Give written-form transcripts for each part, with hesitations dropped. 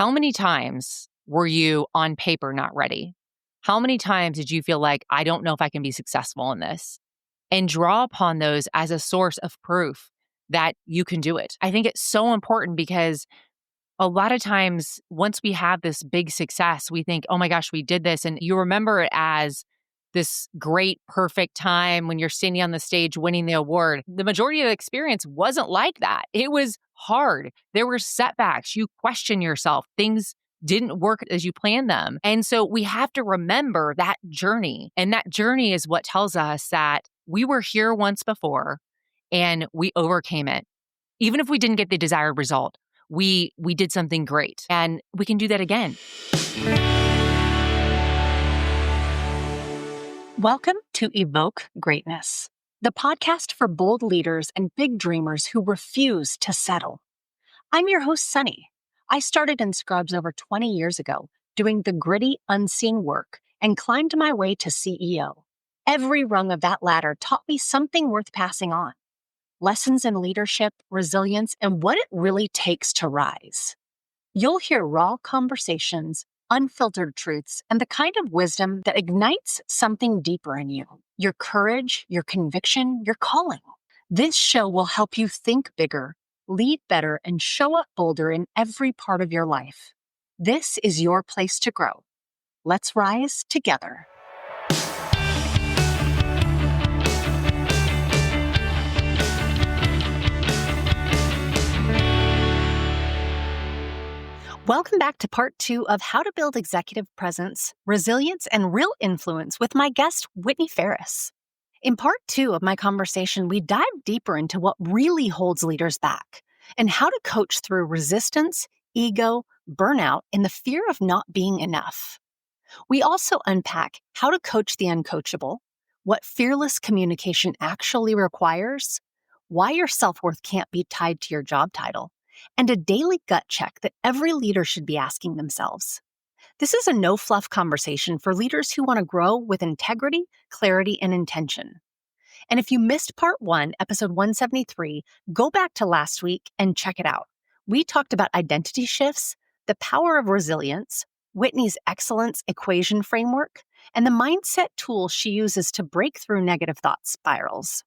How many times were you on paper not ready? How many times did you feel like, I don't know if I can be successful in this? And draw upon those as a source of proof that you can do it. I think it's so important because a lot of times, once we have this big success, we think, oh my gosh, we did this. And you remember it as this great, perfect time when you're standing on the stage winning the award. The majority of the experience wasn't like that. It was hard. There were setbacks. You question yourself. Things didn't work as you planned them. And so we have to remember that journey. And that journey is what tells us that we were here once before and we overcame it. Even if we didn't get the desired result, we did something great and we can do that again. Welcome to Evoke Greatness, the podcast for bold leaders and big dreamers who refuse to settle. I'm your host, Sunny. I started in Scrubs over 20 years ago, doing the gritty, unseen work and climbed my way to CEO. Every rung of that ladder taught me something worth passing on. Lessons in leadership, resilience, and what it really takes to rise. You'll hear raw conversations, unfiltered truths, and the kind of wisdom that ignites something deeper in you. Your courage, your conviction, your calling. This show will help you think bigger, lead better, and show up bolder in every part of your life. This is your place to grow. Let's rise together. Welcome back to part 2 of How to Build Executive Presence, Resilience, and Real Influence with my guest, Whitney Faires. In part 2 of my conversation, we dive deeper into what really holds leaders back and how to coach through resistance, ego, burnout, and the fear of not being enough. We also unpack how to coach the uncoachable, what fearless communication actually requires, why your self-worth can't be tied to your job title, and a daily gut check that every leader should be asking themselves. This is a no-fluff conversation for leaders who want to grow with integrity, clarity, and intention. And if you missed part 1, episode 173, go back to last week and check it out. We talked about identity shifts, the power of resilience, Whitney's excellence equation framework, and the mindset tools she uses to break through negative thought spirals.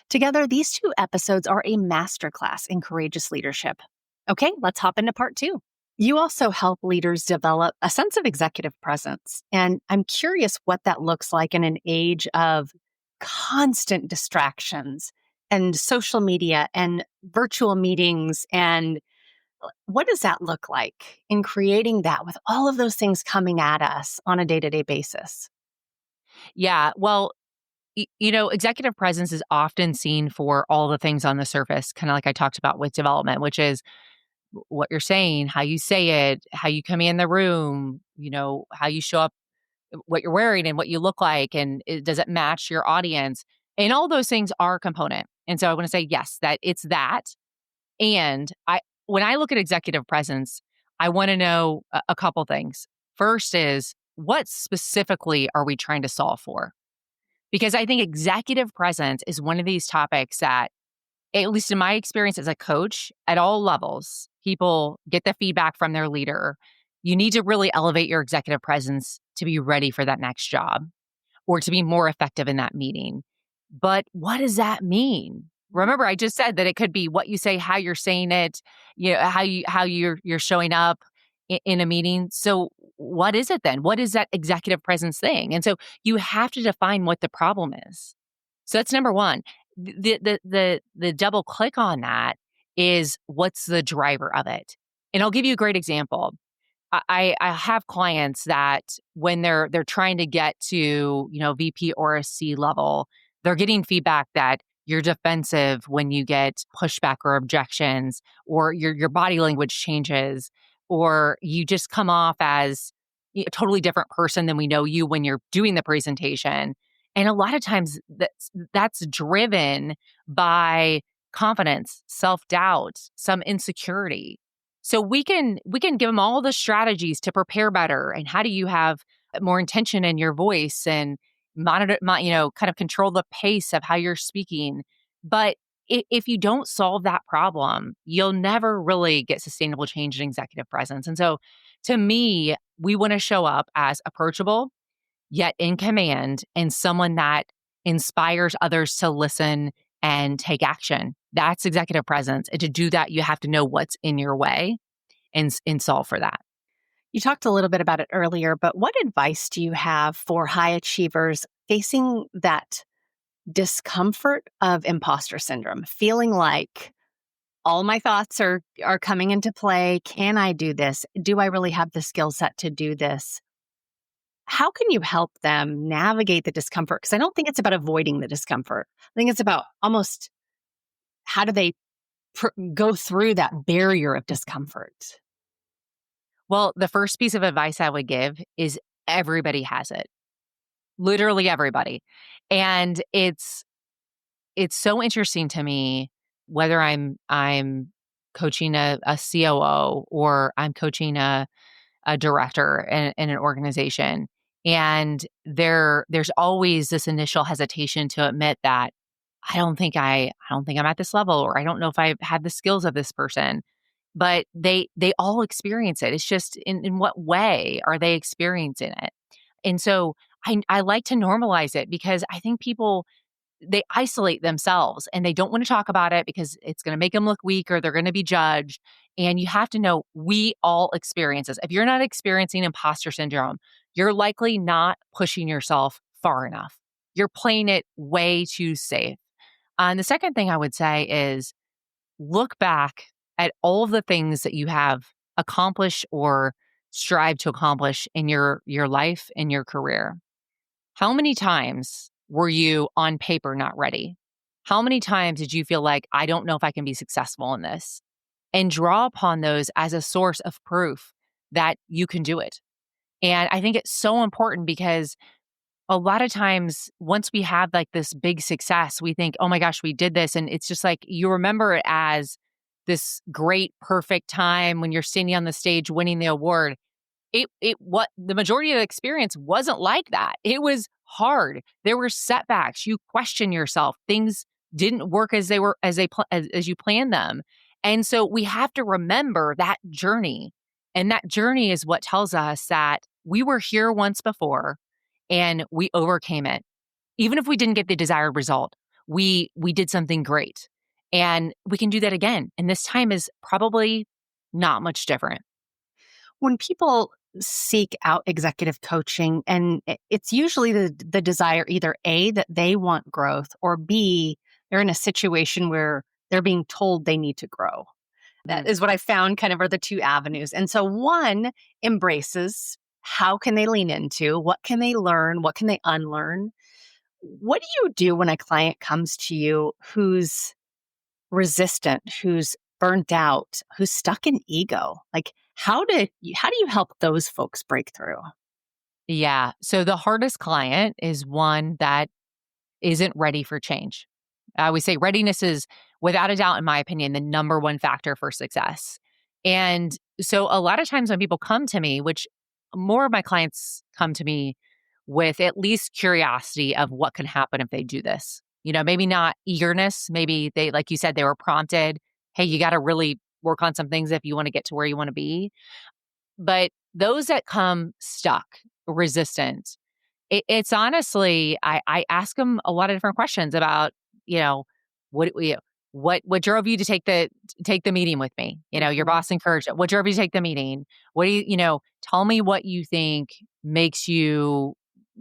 Together, these 2 episodes are a masterclass in courageous leadership. Okay, let's hop into part 2. You also help leaders develop a sense of executive presence, and I'm curious what that looks like in an age of constant distractions and social media and virtual meetings, and what does that look like in creating that with all of those things coming at us on a day-to-day basis? Yeah, well, executive presence is often seen for all the things on the surface, kind of like I talked about with development, which is what you're saying, how you say it, how you come in the room, how you show up, what you're wearing and what you look like, and does it match your audience? And all those things are a component. And so I want to say, yes, that it's that. And when I look at executive presence, I want to know a couple things. First is, what specifically are we trying to solve for? Because I think executive presence is one of these topics that, at least in my experience as a coach, at all levels, people get the feedback from their leader. You need to really elevate your executive presence to be ready for that next job or to be more effective in that meeting. But what does that mean? Remember, I just said that it could be what you say, how you're saying it, how you're showing up in a meeting. So what is it then? What is that executive presence thing? And so you have to define what the problem is. So that's number one. The double click on that is, what's the driver of it? And I'll give you a great example. I have clients that when they're trying to get to, VP or a C level, they're getting feedback that you're defensive when you get pushback or objections, or your body language changes, or you just come off as a totally different person than we know you when you're doing the presentation. And a lot of times that's driven by confidence, self-doubt, some insecurity. So we can give them all the strategies to prepare better, and how do you have more intention in your voice and monitor, kind of control the pace of how you're speaking. But if you don't solve that problem, you'll never really get sustainable change in executive presence. And so to me, we want to show up as approachable, yet in command, and someone that inspires others to listen and take action. That's executive presence. And to do that, you have to know what's in your way and solve for that. You talked a little bit about it earlier, but what advice do you have for high achievers facing that discomfort of imposter syndrome, feeling like all my thoughts are coming into play? Can I do this? Do I really have the skill set to do this? How can you help them navigate the discomfort? Because I don't think it's about avoiding the discomfort. I think it's about almost how do they go through that barrier of discomfort? Well, the first piece of advice I would give is everybody has it. Literally everybody. And it's so interesting to me whether I'm coaching a COO or I'm coaching a director in an organization. And there's always this initial hesitation to admit that I don't think I'm at this level, or I don't know if I have the skills of this person. But they all experience it. It's just in what way are they experiencing it? And so I like to normalize it because I think people they isolate themselves and they don't want to talk about it because it's going to make them look weak or they're going to be judged. And you have to know we all experience this. If you're not experiencing imposter syndrome, you're likely not pushing yourself far enough. You're playing it way too safe. And the second thing I would say is look back at all of the things that you have accomplished or strive to accomplish in your life and your career. How many times were you on paper not ready? How many times did you feel like I don't know if I can be successful in this? And draw upon those as a source of proof that you can do it. And I think it's so important because a lot of times once we have like this big success, we think, oh my gosh, we did this. And it's just like you remember it as this great, perfect time when you're standing on the stage winning the award. It what the majority of the experience wasn't like that. It was hard. There were setbacks. You question yourself. Things didn't work as they were as you planned them. And so we have to remember that journey. And that journey is what tells us that we were here once before and we overcame it. Even if we didn't get the desired result, we did something great. And we can do that again. And this time is probably not much different. When people seek out executive coaching, and it's usually the desire either A, that they want growth, or B, they're in a situation where they're being told they need to grow. That Mm. is what I found kind of are the two avenues. And so one embraces how can they lean into, what can they learn, what can they unlearn? What do you do when a client comes to you who's resistant, who's burnt out, who's stuck in ego? Like how do you help those folks break through? Yeah. So the hardest client is one that isn't ready for change. We say readiness is, without a doubt, in my opinion, the number one factor for success. And so a lot of times when people come to me, which more of my clients come to me with at least curiosity of what can happen if they do this. Maybe not eagerness. Maybe they, like you said, they were prompted, hey, you got to really work on some things if you want to get to where you want to be. But those that come stuck, resistant, it's honestly, I ask them a lot of different questions about, you know, what what drove you to take the meeting with me? Your Mhm. boss encouraged it. What drove you to take the meeting? What do tell me what you think makes you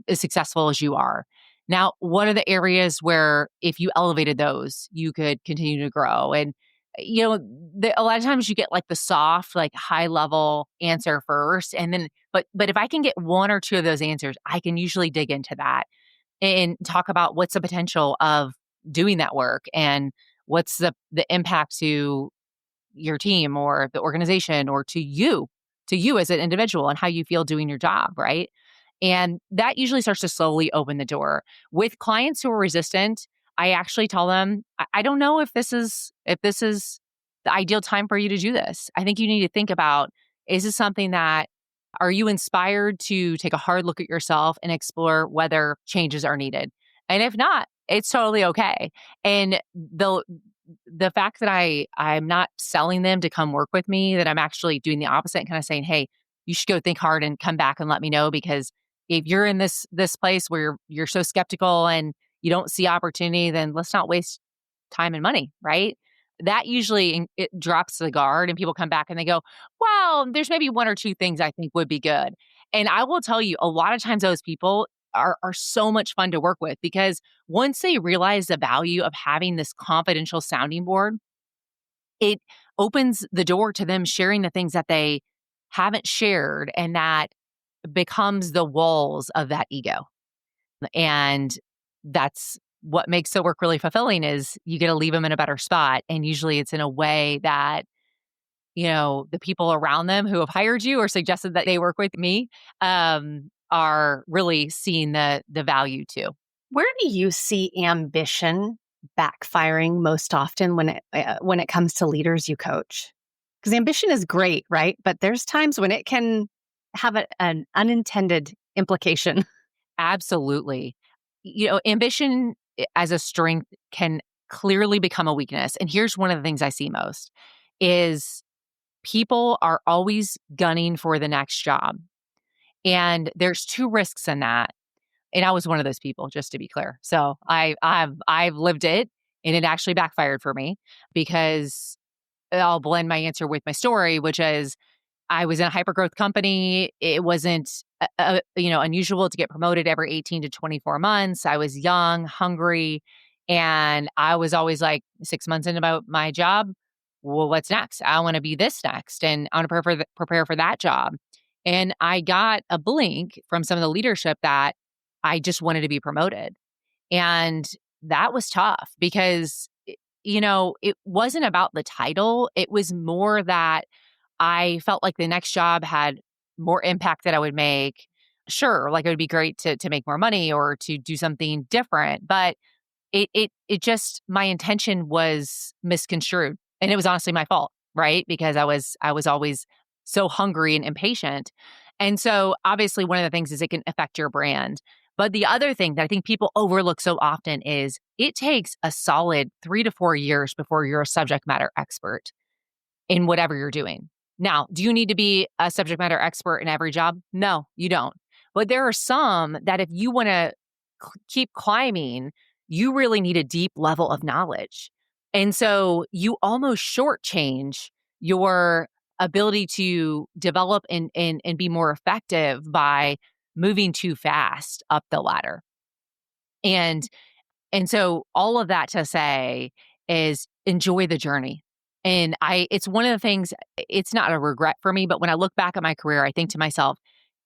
as successful as you are. Now, what are the areas where if you elevated those, you could continue to grow? And a lot of times you get like the soft, like high level answer first, and then but if I can get one or two of those answers, I can usually dig into that and talk about what's the potential of doing that work and what's the impact to your team or the organization or to you as an individual and how you feel doing your job, right? And that usually starts to slowly open the door. With clients who are resistant, I actually tell them, I don't know if this is the ideal time for you to do this. I think you need to think about, is this something that are you inspired to take a hard look at yourself and explore whether changes are needed? And if not, it's totally okay. And the fact that I'm not selling them to come work with me, that I'm actually doing the opposite and kind of saying, "Hey, you should go think hard and come back and let me know because if you're in this place where you're so skeptical and you don't see opportunity, then let's not waste time and money, right?" That usually it drops the guard and people come back and they go, "Well, there's maybe one or two things I think would be good." And I will tell you, a lot of times those people are so much fun to work with because once they realize the value of having this confidential sounding board, it opens the door to them sharing the things that they haven't shared, and that becomes the walls of that ego. And that's what makes the work really fulfilling is you get to leave them in a better spot. And usually it's in a way that, the people around them who have hired you or suggested that they work with me, are really seeing the value too. Where do you see ambition backfiring most often when it comes to leaders you coach? Because ambition is great, right? But there's times when it can have an unintended implication. Absolutely. Ambition as a strength can clearly become a weakness. And here's one of the things I see most is people are always gunning for the next job. And there's two risks in that. And I was one of those people, just to be clear. So I've lived it and it actually backfired for me because I'll blend my answer with my story, which is I was in a hypergrowth company. It wasn't, unusual to get promoted every 18 to 24 months. I was young, hungry, and I was always like 6 months into my job. Well, what's next? I want to be this next, and I want to prepare for that job. And I got a blink from some of the leadership that I just wanted to be promoted, and that was tough because it wasn't about the title. It was more that I felt like the next job had more impact that I would make. Sure, like it would be great to make more money or to do something different, but it just my intention was misconstrued, and it was honestly my fault, right? Because I was always so hungry and impatient, and so obviously one of the things is it can affect your brand. But the other thing that I think people overlook so often is it takes a solid 3 to 4 years before you're a subject matter expert in whatever you're doing. Now, do you need to be a subject matter expert in every job? No, you don't. But there are some that if you want to keep climbing, you really need a deep level of knowledge. And so you almost shortchange your ability to develop and be more effective by moving too fast up the ladder. And and so all of that to say is enjoy the journey. And it's one of the things, it's not a regret for me, but when I look back at my career, I think to myself,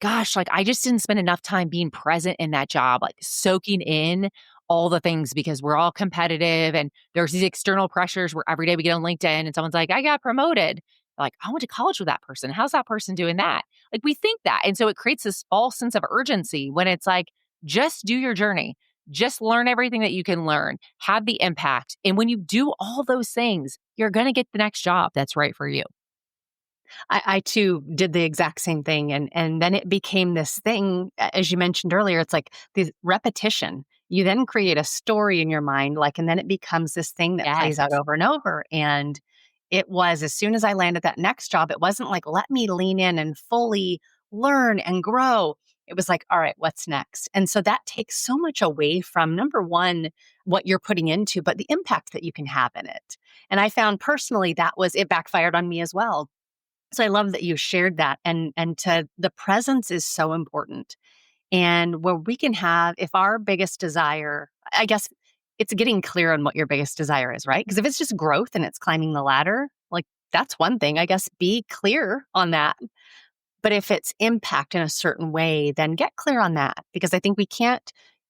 gosh, like I just didn't spend enough time being present in that job, like soaking in all the things because we're all competitive and there's these external pressures where every day we get on LinkedIn and someone's like, I got promoted. Like, I went to college with that person. How's that person doing that? Like, we think that. And so it creates this false sense of urgency when it's like, just do your journey. Just learn everything that you can learn, have the impact. And when you do all those things, you're going to get the next job that's right for you. I too did the exact same thing. And then it became this thing, as you mentioned earlier, it's like the repetition. You then create a story in your mind, and then it becomes this thing that Yes. plays out over and over. And it was as soon as I landed that next job, it wasn't like, let me lean in and fully learn and grow. It was like, all right, what's next? And so that takes so much away from number one, what you're putting into, but the impact that you can have in it. And I found personally it backfired on me as well. So I love that you shared that, and to the presence is so important. And where we can have, if our biggest desire, I guess it's getting clear on what your biggest desire is, right? Because if it's just growth and it's climbing the ladder, like that's one thing, I guess, be clear on that. But if it's impact in a certain way, then get clear on that, because I think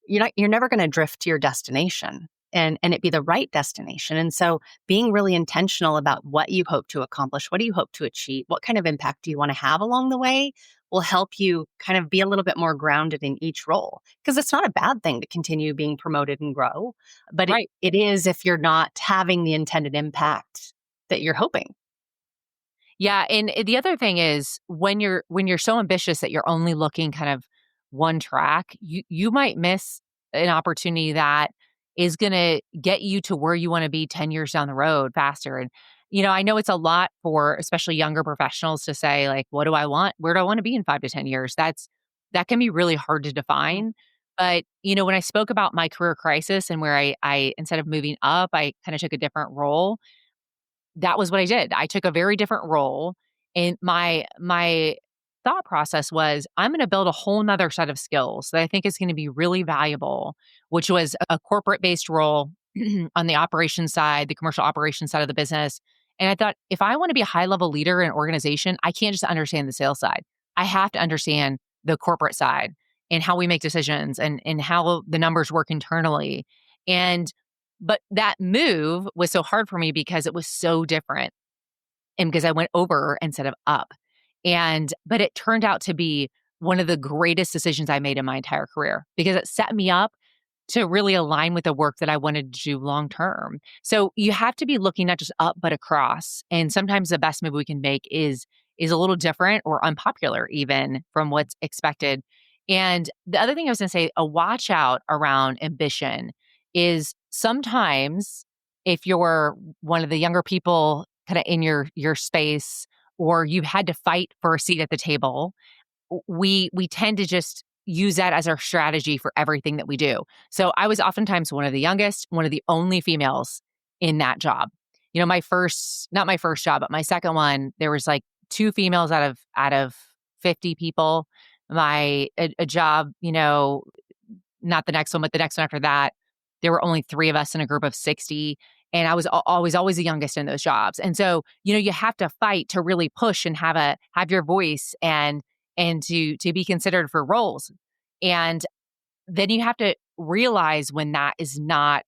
you're never going to drift to your destination and it be the right destination. And so being really intentional about what you hope to accomplish, what do you hope to achieve, what kind of impact do you want to have along the way will help you kind of be a little bit more grounded in each role. Because it's not a bad thing to continue being promoted and grow, but Right. it is if you're not having the intended impact that you're hoping. Yeah, and the other thing is when you're so ambitious that you're only looking kind of one track, you might miss an opportunity that is going to get you to where you want to be 10 years down the road faster. And, I know it's a lot for especially younger professionals to say, like, what do I want? Where do I want to be in 5 to 10 years? That can be really hard to define. But, when I spoke about my career crisis and where I instead of moving up, I kind of took a different role. That was what I did. I took a very different role, and my thought process was, I'm gonna build a whole 'nother set of skills that I think is gonna be really valuable, which was a corporate-based role on the operations side, the commercial operations side of the business, and I thought, if I wanna be a high-level leader in an organization, I can't just understand the sales side. I have to understand the corporate side and how we make decisions and how the numbers work internally, and but that move was so hard for me because it was so different and because I went over instead of up. But it turned out to be one of the greatest decisions I made in my entire career because it set me up to really align with the work that I wanted to do long term. So you have to be looking not just up but across. And sometimes the best move we can make is a little different or unpopular even from what's expected. And the other thing I was going to say, a watch out around ambition is sometimes if you're one of the younger people kind of in your space or you've had to fight for a seat at the table, we tend to just use that as our strategy for everything that we do. So I was oftentimes one of the youngest, one of the only females in that job. My first, not my first job, but my second one, there was like two females out of 50 people. A job, not the next one, but the next one after that, there were only three of us in a group of 60. And I was always the youngest in those jobs. And so, you have to fight to really push and have your voice and to be considered for roles. And then you have to realize when that is not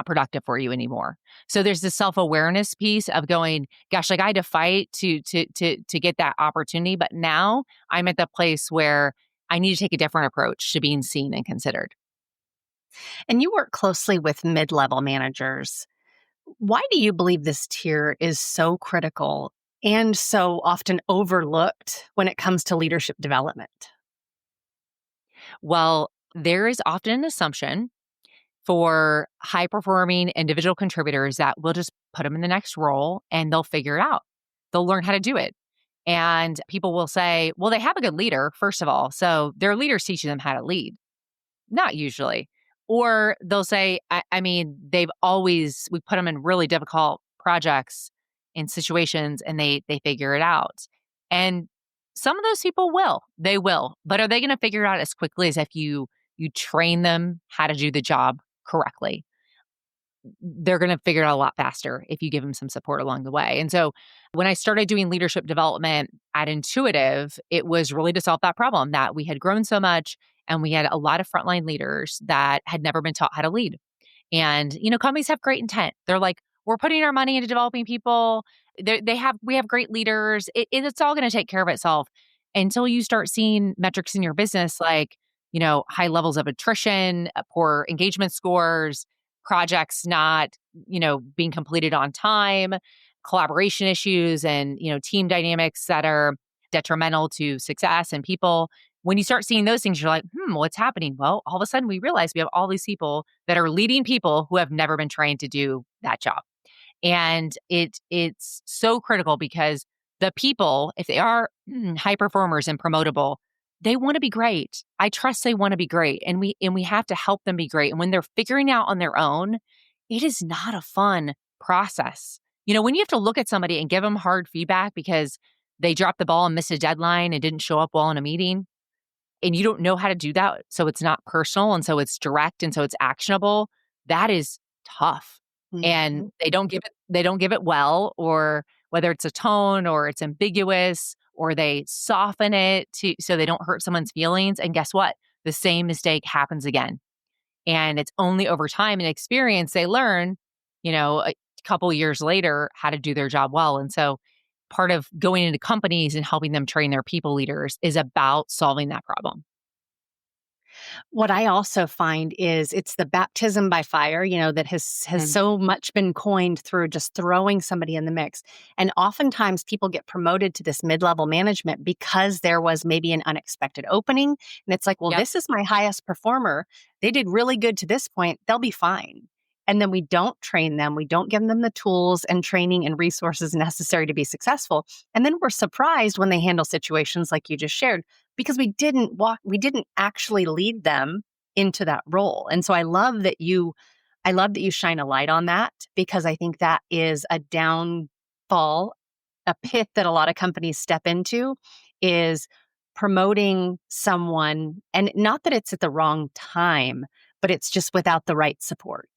productive for you anymore. So there's this self-awareness piece of going, gosh, like I had to fight to get that opportunity, but now I'm at the place where I need to take a different approach to being seen and considered. And you work closely with mid level managers. Why do you believe this tier is so critical and so often overlooked when it comes to leadership development? Well, there is often an assumption for high performing individual contributors that we'll just put them in the next role and they'll figure it out. They'll learn how to do it. And people will say, well, they have a good leader, first of all. So their leader's teaching them how to lead. Not usually. Or they'll say, I mean, we put them in really difficult projects and situations and they figure it out. And some of those people they will, but are they going to figure it out as quickly as if you train them how to do the job correctly? They're going to figure it out a lot faster if you give them some support along the way. And so when I started doing leadership development at Intuitive, it was really to solve that problem that we had grown so much and we had a lot of frontline leaders that had never been taught how to lead. And, companies have great intent. They're like, we're putting our money into developing people. We have great leaders. It's all going to take care of itself until you start seeing metrics in your business like, high levels of attrition, poor engagement scores, projects not, being completed on time, collaboration issues and, team dynamics that are detrimental to success and people. When you start seeing those things, you're like, what's happening? Well, all of a sudden we realize we have all these people that are leading people who have never been trained to do that job. And it's so critical because the people, if they are high performers and promotable, they want to be great. I trust they want to be great. And we have to help them be great. And when they're figuring out on their own, it is not a fun process. When you have to look at somebody and give them hard feedback because they dropped the ball and missed a deadline and didn't show up well in a meeting, and you don't know how to do that, so it's not personal, and so it's direct, and so it's actionable, that is tough. And Mhm. they don't give it well, or whether it's a tone or it's ambiguous or they soften it so they don't hurt someone's feelings, and guess what? The same mistake happens again. And it's only over time and experience they learn, a couple years later how to do their job well. And so part of going into companies and helping them train their people leaders is about solving that problem. What I also find is it's the baptism by fire, that has Mm. so much been coined through just throwing somebody in the mix. And oftentimes people get promoted to this mid-level management because there was maybe an unexpected opening. And it's like, well, Yep. this is my highest performer. They did really good to this point. They'll be fine. And then we don't train them. We don't give them the tools and training and resources necessary to be successful. And then we're surprised when they handle situations like you just shared because we didn't actually lead them into that role. And so I love that you shine a light on that because I think that is a downfall, a pit that a lot of companies step into is promoting someone, and not that it's at the wrong time, but it's just without the right support.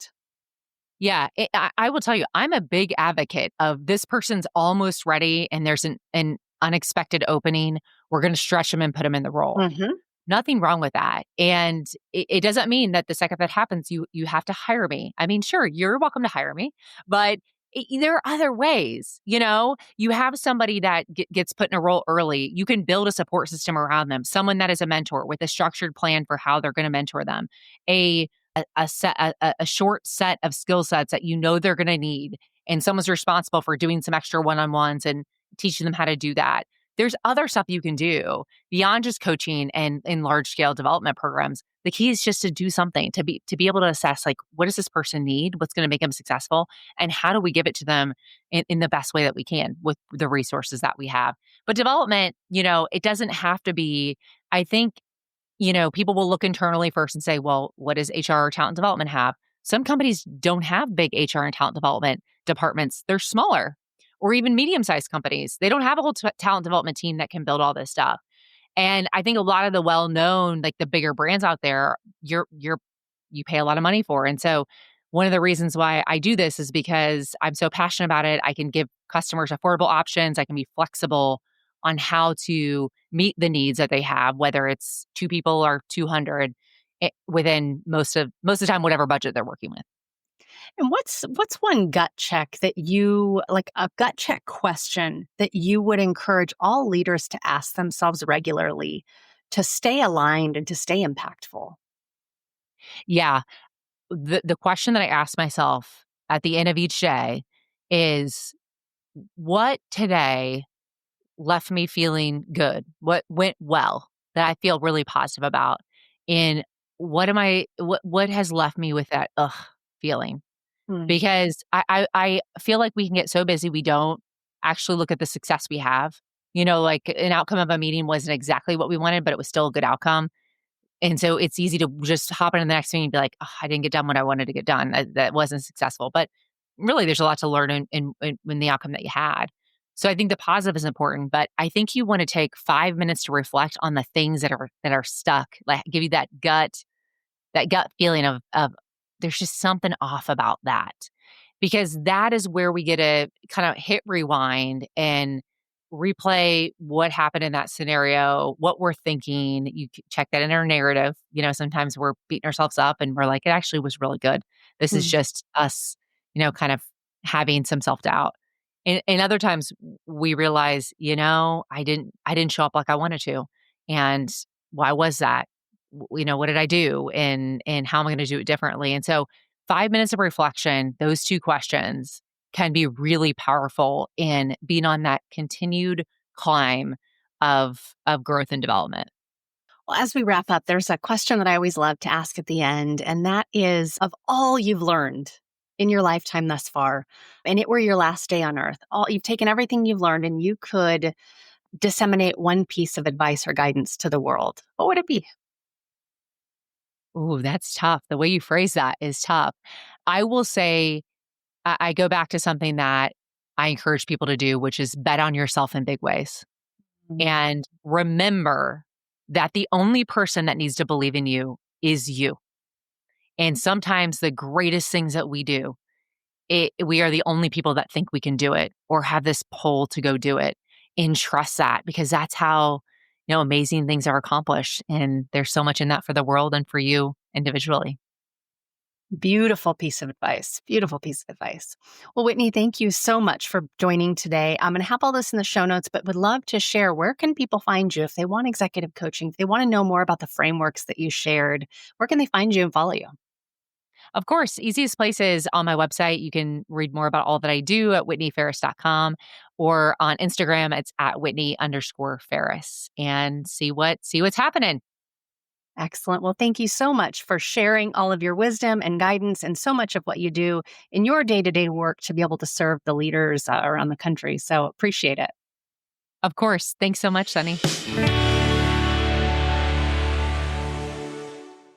Yeah, I will tell you, I'm a big advocate of this person's almost ready and there's an unexpected opening. We're going to stretch them and put them in the role. Mhm. Nothing wrong with that. And it doesn't mean that the second that happens, you have to hire me. I mean, sure, you're welcome to hire me, but there are other ways. You have somebody that gets put in a role early. You can build a support system around them. Someone that is a mentor with a structured plan for how they're going to mentor them. A a short set of skill sets that they're going to need, and someone's responsible for doing some extra one-on-ones and teaching them how to do that. There's other stuff you can do beyond just coaching and in large scale development programs. The key is just to do something to be able to assess, like, what does this person need, what's going to make them successful, and how do we give it to them in the best way that we can with the resources that we have. But development, it doesn't have to be. I think people will look internally first and say, well, what does HR or talent development have? Some companies don't have big HR and talent development departments. They're smaller, or even medium sized companies. They don't have a whole talent development team that can build all this stuff. And I think a lot of the well-known, like the bigger brands out there, you pay a lot of money for. And so one of the reasons why I do this is because I'm so passionate about it. I can give customers affordable options. I can be flexible on how to meet the needs that they have, whether it's 2 people or 200 within most of the time, whatever budget they're working with. And what's one gut check that you like a gut check question that you would encourage all leaders to ask themselves regularly to stay aligned and to stay impactful? Yeah. The question that I ask myself at the end of each day is, what today left me feeling good? What went well that I feel really positive about? And what has left me with that ugh feeling? Hmm. Because I feel like we can get so busy we don't actually look at the success we have. Like an outcome of a meeting wasn't exactly what we wanted, but it was still a good outcome. And so it's easy to just hop into the next meeting and be like, "Ugh, I didn't get done what I wanted to get done. That wasn't successful." But really, there's a lot to learn in the outcome that you had. So I think the positive is important, but I think you want to take 5 minutes to reflect on the things that are stuck, like give you that gut feeling of there's just something off about that. Because that is where we get to kind of hit rewind and replay what happened in that scenario, what we're thinking. You check that in our narrative. Sometimes we're beating ourselves up and we're like, it actually was really good. This is Hmm. just us, kind of having some self-doubt. And other times we realize, I didn't show up like I wanted to. And why was that? What did I do? And how am I going to do it differently? And so 5 minutes of reflection, those two questions can be really powerful in being on that continued climb of growth and development. Well, as we wrap up, there's a question that I always love to ask at the end, and that is of all you've learned in your lifetime thus far, and it were your last day on earth, all you've taken everything you've learned and you could disseminate one piece of advice or guidance to the world, what would it be? Ooh, that's tough. The way you phrase that is tough. I will say I go back to something that I encourage people to do, which is bet on yourself in big ways. Mm. And remember that the only person that needs to believe in you is you. And sometimes the greatest things that we do, we are the only people that think we can do it or have this pull to go do it. And trust that, because that's how amazing things are accomplished. And there's so much in that for the world and for you individually. Beautiful piece of advice. Beautiful piece of advice. Well, Whitney, thank you so much for joining today. I'm going to have all this in the show notes, but would love to share where can people find you if they want executive coaching, if they want to know more about the frameworks that you shared, where can they find you and follow you? Of course, easiest place is on my website. You can read more about all that I do at whitneyfaires.com, or on Instagram, it's at Whitney_Ferris, and see what's happening. Excellent. Well, thank you so much for sharing all of your wisdom and guidance and so much of what you do in your day to day work to be able to serve the leaders around the country. So appreciate it. Of course. Thanks so much, Sunny.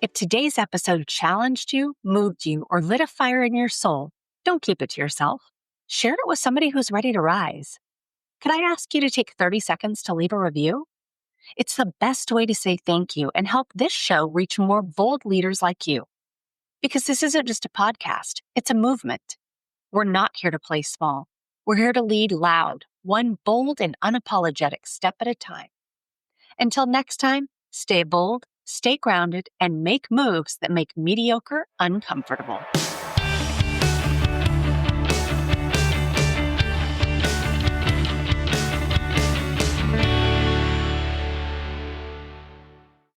If today's episode challenged you, moved you, or lit a fire in your soul, don't keep it to yourself. Share it with somebody who's ready to rise. Could I ask you to take 30 seconds to leave a review? It's the best way to say thank you and help this show reach more bold leaders like you. Because this isn't just a podcast, it's a movement. We're not here to play small. We're here to lead loud, one bold and unapologetic step at a time. Until next time, stay bold, stay grounded, and make moves that make mediocre uncomfortable.